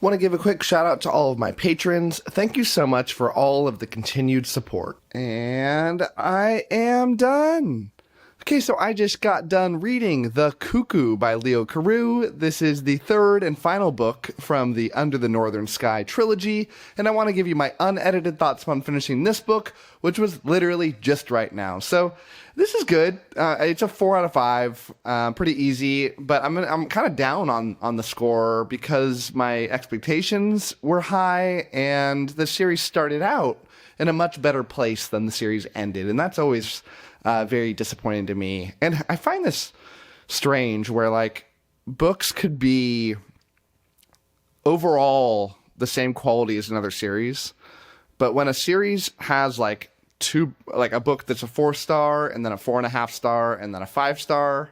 Want to give a quick shout out to all of my patrons. Thank you so much for all of the continued support. And I am done. Okay, so I just got done reading The Cuckoo by Leo Carew. This is the third and final book from the Under the Northern Sky trilogy, and I want to give you my unedited thoughts on finishing this book, which was literally just right now. So this is good. It's a 4 out of 5, pretty easy, but I'm kind of down on the score because my expectations were high, and the series started out in a much better place than the series ended, and that's always very disappointing to me. And I find this strange where, like, books could be overall the same quality as another series, but when a series has like a book that's a 4-star and then a 4.5-star and then a 5-star,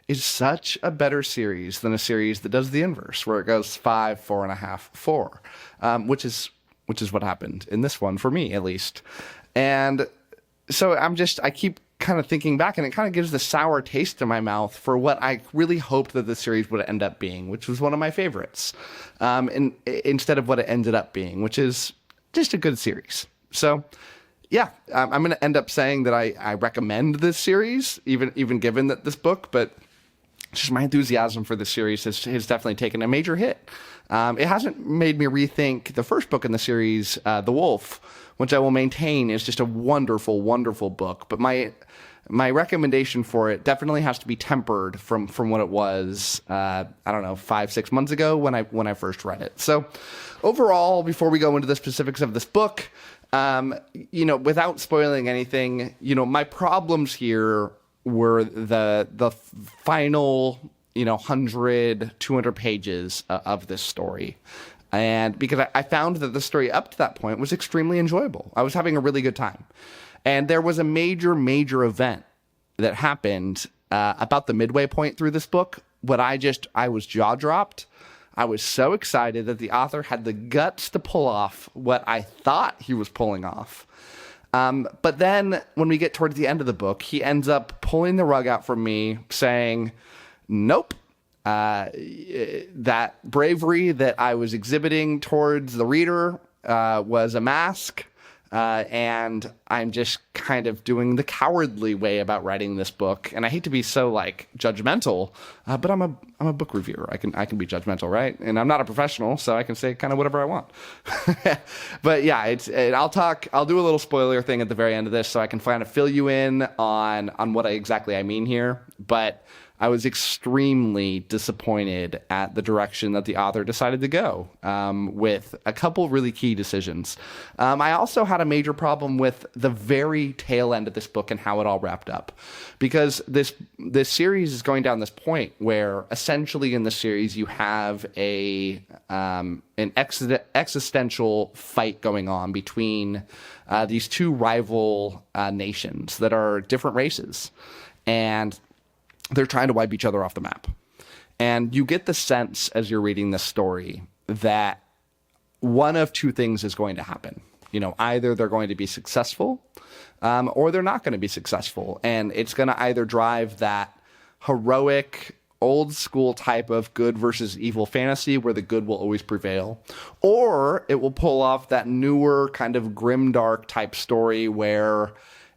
is such a better series than a series that does the inverse, where it goes 5, 4.5, 4, which is what happened in this one for me, at least. And so I keep kind of thinking back, and it kind of gives the sour taste in my mouth for what I really hoped that the series would end up being, which was one of my favorites, and instead of what it ended up being, which is just a good series. So yeah, I'm going to end up saying that I recommend this series, even given that this book, but just my enthusiasm for this series has definitely taken a major hit. It hasn't made me rethink the first book in the series, The Wolf, which I will maintain is just a wonderful, wonderful book. But my recommendation for it definitely has to be tempered from what it was, 5-6 months ago when I first read it. So overall, before we go into the specifics of this book, without spoiling anything, my problems here were the final 100, 200 pages of this story. And because I found that the story up to that point was extremely enjoyable. I was having a really good time. And there was a major, major event that happened about the midway point through this book. I was jaw-dropped. I was so excited that the author had the guts to pull off what I thought he was pulling off. But then when we get towards the end of the book, he ends up pulling the rug out from me, saying, nope. That bravery that I was exhibiting towards the reader was a mask, and I'm just kind of doing the cowardly way about writing this book. And I hate to be so judgmental, but I'm a book reviewer. I can be judgmental, right? And I'm not a professional, so I can say kind of whatever I want. But yeah, I'll do a little spoiler thing at the very end of this, so I can kind of fill you in on what exactly I mean here. But I was extremely disappointed at the direction that the author decided to go, with a couple really key decisions. I also had a major problem with the very tail end of this book and how it all wrapped up, because this series is going down this point where essentially in the series you have an existential fight going on between these two rival nations that are different races, and they're trying to wipe each other off the map. And you get the sense as you're reading this story that one of two things is going to happen. Either they're going to be successful, or they're not going to be successful. And it's going to either drive that heroic, old school type of good versus evil fantasy where the good will always prevail, or it will pull off that newer kind of grimdark type story where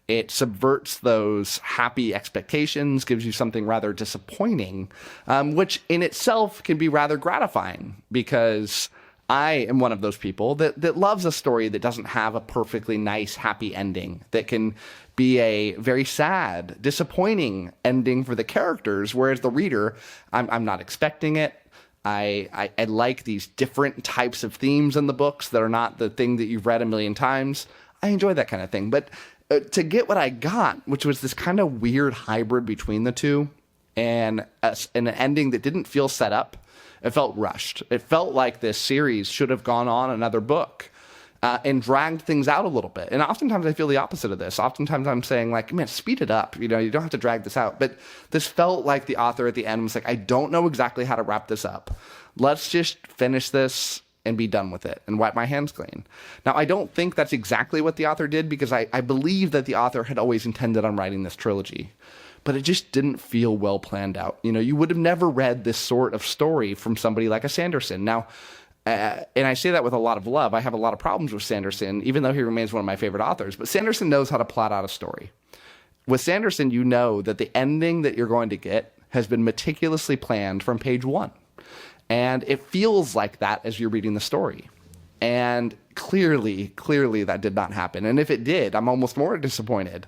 it subverts those happy expectations, gives you something rather disappointing, which in itself can be rather gratifying, because I am one of those people that loves a story that doesn't have a perfectly nice, happy ending, that can be a very sad, disappointing ending for the characters, whereas the reader, I'm not expecting it. I like these different types of themes in the books that are not the thing that you've read a million times. I enjoy that kind of thing, but to get what I got, which was this kind of weird hybrid between the two, and an ending that didn't feel set up, it felt rushed. It felt like this series should have gone on another book and dragged things out a little bit. And oftentimes I feel the opposite of this. Oftentimes I'm saying, man, speed it up. You don't have to drag this out. But this felt like the author at the end was like, I don't know exactly how to wrap this up. Let's just finish this and be done with it and wipe my hands clean. Now, I don't think that's exactly what the author did, because I believe that the author had always intended on writing this trilogy, but it just didn't feel well planned out. You would have never read this sort of story from somebody like a Sanderson. Now, And I say that with a lot of love. I have a lot of problems with Sanderson, even though he remains one of my favorite authors. But Sanderson knows how to plot out a story. With Sanderson, you know that the ending that you're going to get has been meticulously planned from page 1. And it feels like that as you're reading the story. And clearly that did not happen. And if it did, I'm almost more disappointed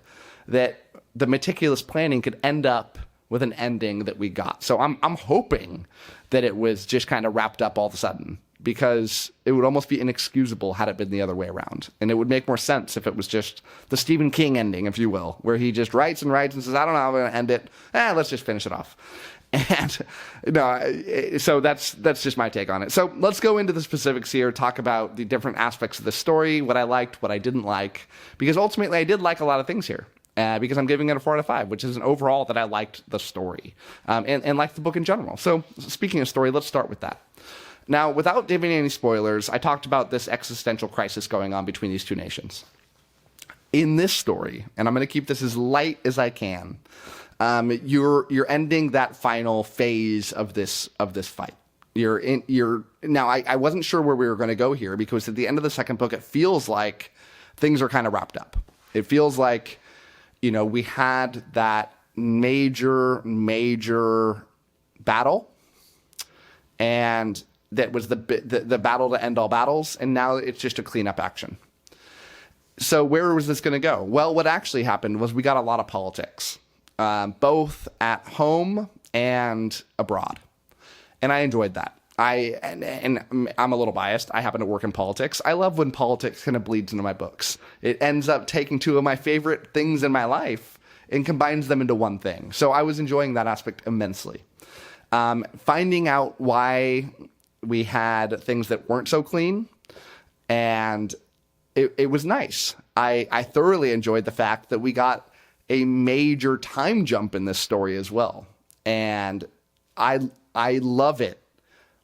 that the meticulous planning could end up with an ending that we got. So I'm hoping that it was just kind of wrapped up all of a sudden, because it would almost be inexcusable had it been the other way around. And it would make more sense if it was just the Stephen King ending, if you will, where he just writes and says, I don't know how I'm going to end it. Let's just finish it off. And no, so that's just my take on it. So let's go into the specifics here, talk about the different aspects of the story, what I liked, what I didn't like, because ultimately I did like a lot of things here. Because I'm giving it a 4 out of 5, which is an overall that I liked the story and liked the book in general. So speaking of story, let's start with that. Now, without giving any spoilers, I talked about this existential crisis going on between these two nations. In this story, and I'm going to keep this as light as I can, you're ending that final phase of this fight. Now I wasn't sure where we were going to go here, because at the end of the second book, it feels like things are kind of wrapped up. It feels like, we had that major battle, and that was the battle to end all battles, and now it's just a cleanup action. So where was this going to go? Well, what actually happened was we got a lot of politics, both at home and abroad, and I enjoyed that. And I'm a little biased. I happen to work in politics. I love when politics kind of bleeds into my books. It ends up taking two of my favorite things in my life and combines them into one thing. So I was enjoying that aspect immensely. Finding out why we had things that weren't so clean, and it was nice. I thoroughly enjoyed the fact that we got a major time jump in this story as well. And I love it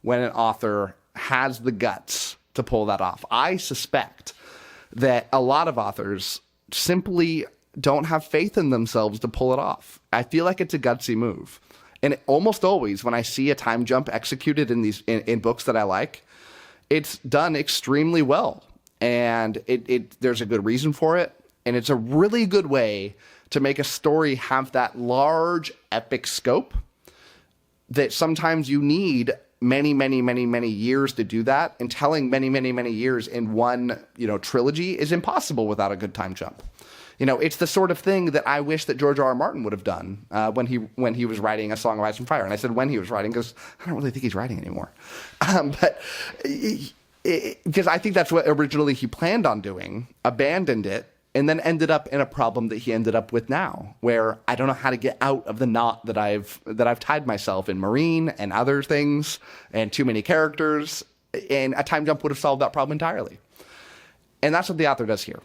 when an author has the guts to pull that off. I suspect that a lot of authors simply don't have faith in themselves to pull it off. I feel like it's a gutsy move. And almost always when I see a time jump executed in books that I like, it's done extremely well. And there's a good reason for it. And it's a really good way to make a story have that large epic scope that sometimes you need many years to do that, and telling many years in one, trilogy is impossible without a good time jump. It's the sort of thing that I wish that George R.R. Martin would have done when he was writing A Song of Ice and Fire. And I said when he was writing, because I don't really think he's writing anymore. Because I think that's what originally he planned on doing, abandoned it, and then ended up in a problem that he ended up with now, where I don't know how to get out of the knot that I've tied myself in Marine and other things, and too many characters, and a time jump would have solved that problem entirely. And that's what the author does here.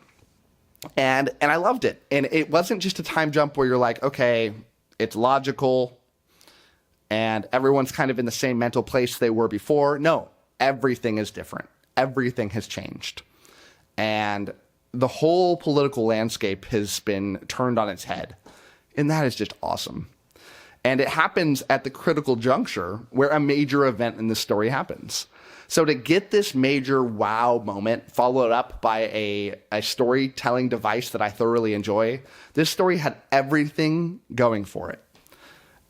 And I loved it. And it wasn't just a time jump where you're like, okay, it's logical, and everyone's kind of in the same mental place they were before. No, everything is different. Everything has changed. And the whole political landscape has been turned on its head. And that is just awesome. And it happens at the critical juncture where a major event in the story happens. So to get this major wow moment followed up by a storytelling device that I thoroughly enjoy, this story had everything going for it.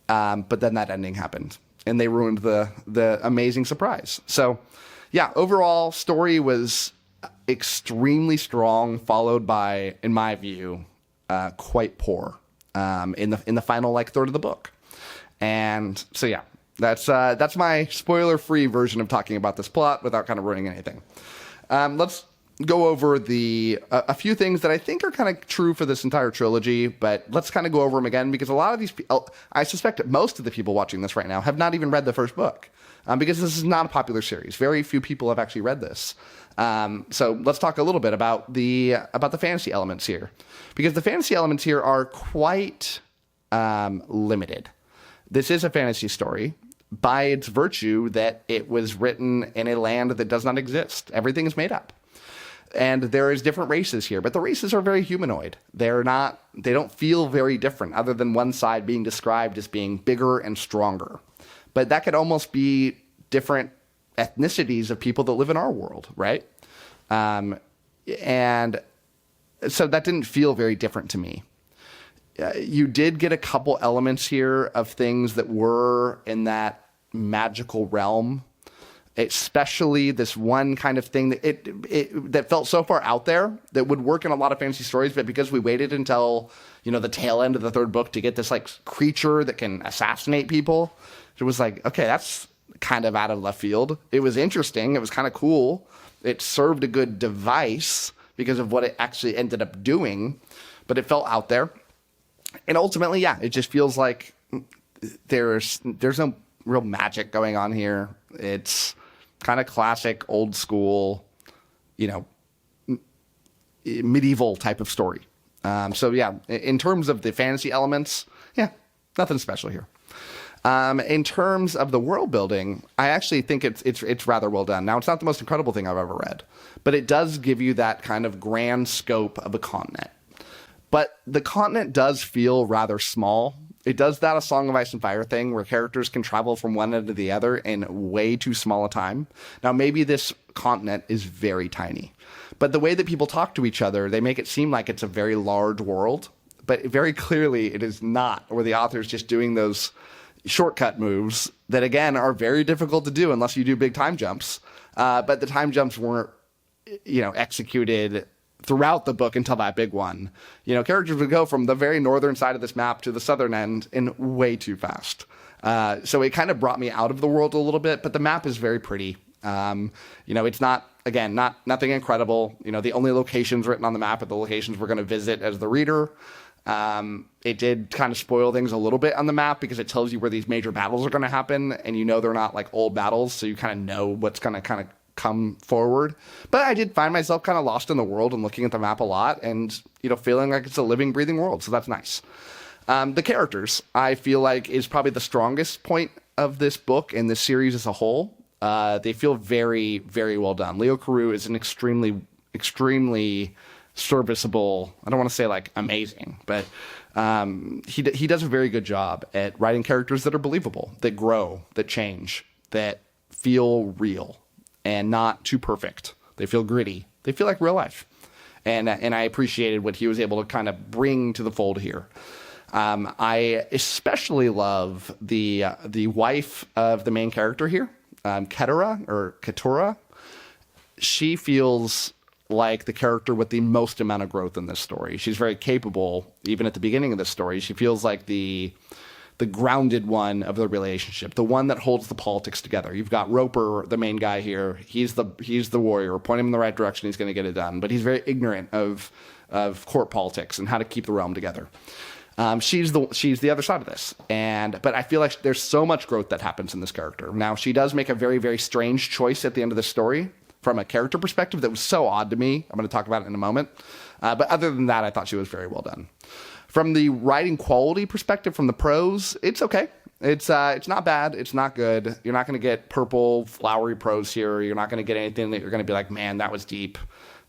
But then that ending happened, and they ruined the amazing surprise. So yeah, overall, story was extremely strong, followed by, in my view, quite poor in the final third of the book. And so yeah, that's my spoiler-free version of talking about this plot without kind of ruining anything. Let's go over a few things that I think are kind of true for this entire trilogy, but let's kind of go over them again, because a lot of these people, I suspect that most of the people watching this right now have not even read the first book, because this is not a popular series. Very few people have actually read this. So let's talk a little bit about the fantasy elements here, because the fantasy elements here are quite limited. This is a fantasy story by its virtue that it was written in a land that does not exist. Everything is made up. And there is different races here, but the races are very humanoid. They don't feel very different, other than one side being described as being bigger and stronger. But that could almost be different ethnicities of people that live in our world, right? And so that didn't feel very different to me. You did get a couple elements here of things that were in that magical realm, especially this one kind of thing that that felt so far out there that would work in a lot of fantasy stories, but because we waited until, you know, the tail end of the third book to get this like creature that can assassinate people, it was like, okay, that's kind of out of left field. It was interesting. It was kind of cool. It served a good device because of what it actually ended up doing, but it felt out there. And ultimately, yeah, it just feels like there's no real magic going on here. It's kind of classic, old school, you know, medieval type of story. So yeah, in terms of the fantasy elements, yeah, nothing special here. In terms of the world building, I actually think it's rather well done. Now, it's not the most incredible thing I've ever read, but it does give you that kind of grand scope of a continent. But the continent does feel rather small. It does that A Song of Ice and Fire thing where characters can travel from one end to the other in way too small a time. Now, maybe this continent is very tiny, but the way that people talk to each other, they make it seem like it's a very large world, but very clearly it is not, where the author's just doing those shortcut moves that, again, are very difficult to do unless you do big time jumps. But the time jumps weren't, you know, executed throughout the book until that big one. You know, characters would go from the very northern side of this map to the southern end in way too fast. So it kind of brought me out of the world a little bit, but the map is very pretty. You know, it's not, again, nothing incredible. You know, the only locations written on the map are the locations we're going to visit as the reader. It did kind of spoil things a little bit on the map because it tells you where these major battles are going to happen, and you know they're not like old battles, so you kind of know what's going to kind of come forward. But I did find myself kind of lost in the world and looking at the map a lot and, you know, feeling like it's a living, breathing world, so that's nice. The characters, I feel like, is probably the strongest point of this book and this series as a whole. They feel very, very well done. Leo Carew is an extremely, extremely serviceable, I don't want to say like amazing, but he does a very good job at writing characters that are believable, that grow, that change, that feel real and not too perfect. They feel gritty. They feel like real life. And I appreciated what he was able to kind of bring to the fold here. I especially love the wife of the main character here, Keturah. She feels like the character with the most amount of growth in this story. She's very capable, even at the beginning of this story. She feels like the grounded one of the relationship, the one that holds the politics together. You've got Roper, the main guy here. He's the warrior. Point him in the right direction, he's going to get it done. But he's very ignorant of court politics and how to keep the realm together. She's the other side of this. But I feel like there's so much growth that happens in this character. Now, she does make a very, very strange choice at the end of the story from a character perspective that was so odd to me. I'm going to talk about it in a moment. But other than that, I thought she was very well done. From the writing quality perspective, from the prose, it's okay. It's not bad. It's not good. You're not going to get purple, flowery prose here. You're not going to get anything that you're going to be like, man, that was deep.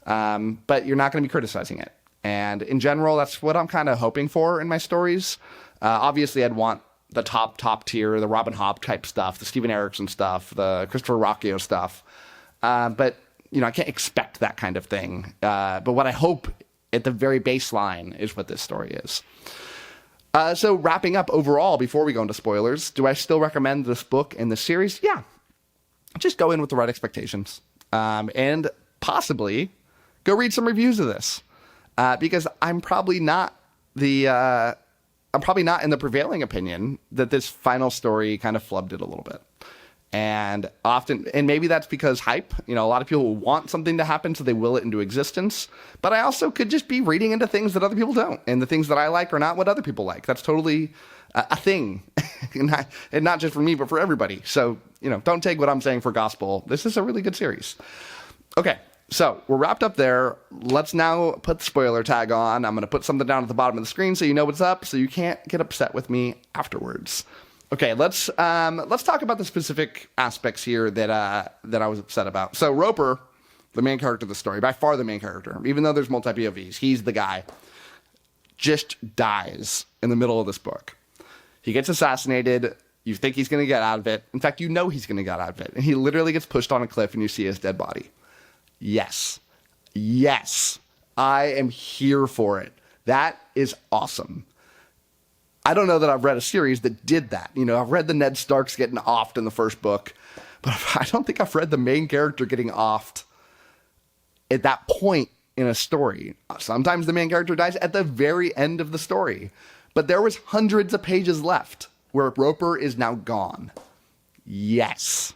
But you're not going to be criticizing it. And in general, that's what I'm kind of hoping for in my stories. Obviously, I'd want the top tier, the Robin Hobb type stuff, the Steven Erikson stuff, the Christopher Rocchio stuff. But, you know, I can't expect that kind of thing. But what I hope at the very baseline is what this story is. So wrapping up overall, before we go into spoilers, do I still recommend this book and this series? Yeah. Just go in with the right expectations. And possibly go read some reviews of this. Because I'm probably not in the prevailing opinion that this final story kind of flubbed it a little bit. And maybe that's because hype. You know, a lot of people want something to happen, so they will it into existence. But I also could just be reading into things that other people don't. And the things that I like are not what other people like. That's totally a thing. and not just for me, but for everybody. So, you know, don't take what I'm saying for gospel. This is a really good series. Okay, so we're wrapped up there. Let's now put the spoiler tag on. I'm going to put something down at the bottom of the screen so you know what's up, so you can't get upset with me afterwards. Okay, let's talk about the specific aspects here that I was upset about. So Roper, the main character of the story, by far the main character, even though there's multi-POVs, he's the guy, just dies in the middle of this book. He gets assassinated. You think he's going to get out of it. In fact, you know he's going to get out of it. And he literally gets pushed on a cliff and you see his dead body. Yes. Yes. I am here for it. That is awesome. I don't know that I've read a series that did that. You know, I've read the Ned Starks getting offed in the first book, but I don't think I've read the main character getting offed at that point in a story. Sometimes the main character dies at the very end of the story, but there was hundreds of pages left where Roper is now gone. Yes.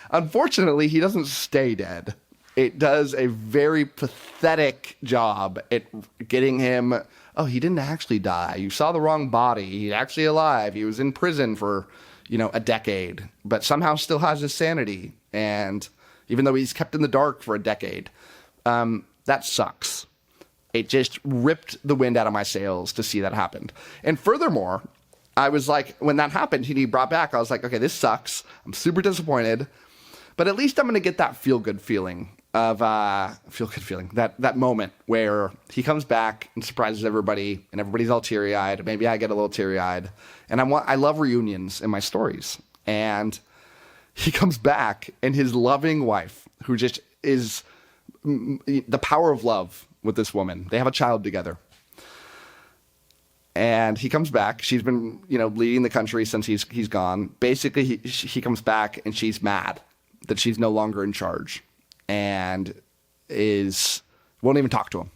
Unfortunately, he doesn't stay dead. It does a very pathetic job at getting him, oh, he didn't actually die. You saw the wrong body. He's actually alive. He was in prison for, a decade, but somehow still has his sanity. And even though he's kept in the dark for a decade, that sucks. It just ripped the wind out of my sails to see that happen. And furthermore, I was like, when that happened, he brought back, I was like, okay, this sucks. I'm super disappointed, but at least I'm going to get that feel-good feeling of, that moment where he comes back and surprises everybody and everybody's all teary-eyed. Maybe I get a little teary-eyed. And I love reunions in my stories. And he comes back and his loving wife, who just is the power of love with this woman. They have a child together. And he comes back. She's been, leading the country since he's gone. Basically, he comes back and she's mad that she's no longer in charge and won't even talk to him.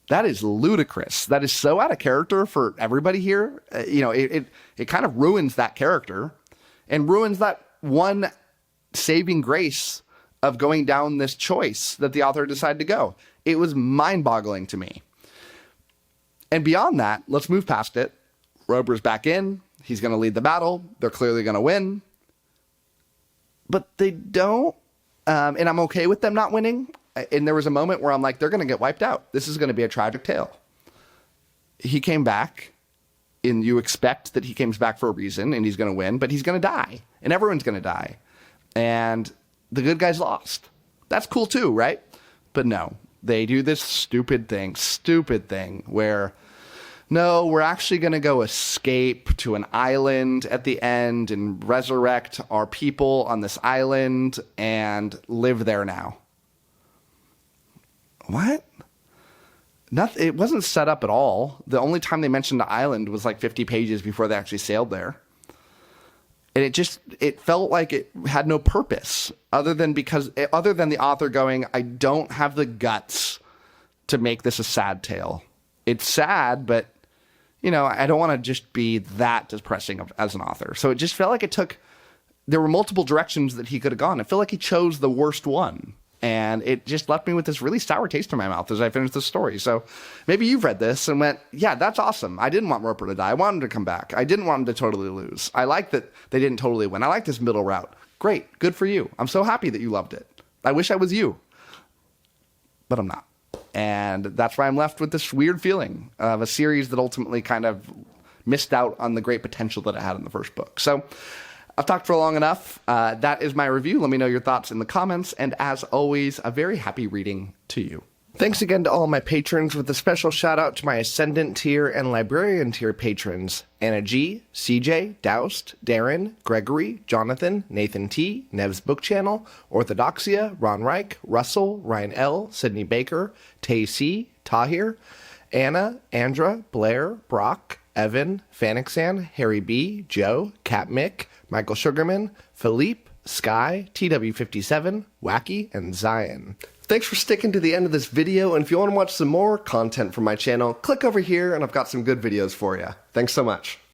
That is ludicrous. That is so out of character for everybody here. It kind of ruins that character and ruins that one saving grace of going down this choice that the author decided to go. It was mind-boggling to me. And beyond that, let's move past it. Roper's back in. He's going to lead the battle. They're clearly going to win. But they don't. And I'm okay with them not winning. And there was a moment where I'm like, they're going to get wiped out. This is going to be a tragic tale. He came back, and you expect that he comes back for a reason, and he's going to win, but he's going to die. And everyone's going to die. And the good guys lost. That's cool too, right? But no. They do this stupid thing where, no, we're actually going to go escape to an island at the end and resurrect our people on this island and live there now. What? It wasn't set up at all. The only time they mentioned the island was like 50 pages before they actually sailed there. And it felt like it had no purpose other than the author going, I don't have the guts to make this a sad tale. It's sad, but, I don't want to just be that depressing as an author. So it just felt like there were multiple directions that he could have gone. I feel like he chose the worst one. And it just left me with this really sour taste in my mouth as I finished the story. So maybe you've read this and went, yeah, that's awesome. I didn't want Roper to die. I wanted him to come back. I didn't want him to totally lose. I like that they didn't totally win. I like this middle route. Great. Good for you. I'm so happy that you loved it. I wish I was you. But I'm not. And that's why I'm left with this weird feeling of a series that ultimately kind of missed out on the great potential that it had in the first book. So I've talked for long enough. That is my review. Let me know your thoughts in the comments. And as always, a very happy reading to you. Thanks again to all my patrons, with a special shout out to my Ascendant tier and Librarian tier patrons: Anna G, CJ, Doust, Darren, Gregory, Jonathan, Nathan T, Nev's Book Channel, 𝗓𝗏𝗏, Ron Reich, Russell, Ryan L, Sydney Baker, Tay C, Tahir, Anna, Andra, Blair, Brock, Evan, Fanixan, Harry B, Joe, Cat Mick, Michael Sugarman, Philippe, Sky, TW57, Wacky, and Zion. Thanks for sticking to the end of this video, and if you want to watch some more content from my channel, click over here and I've got some good videos for you. Thanks so much.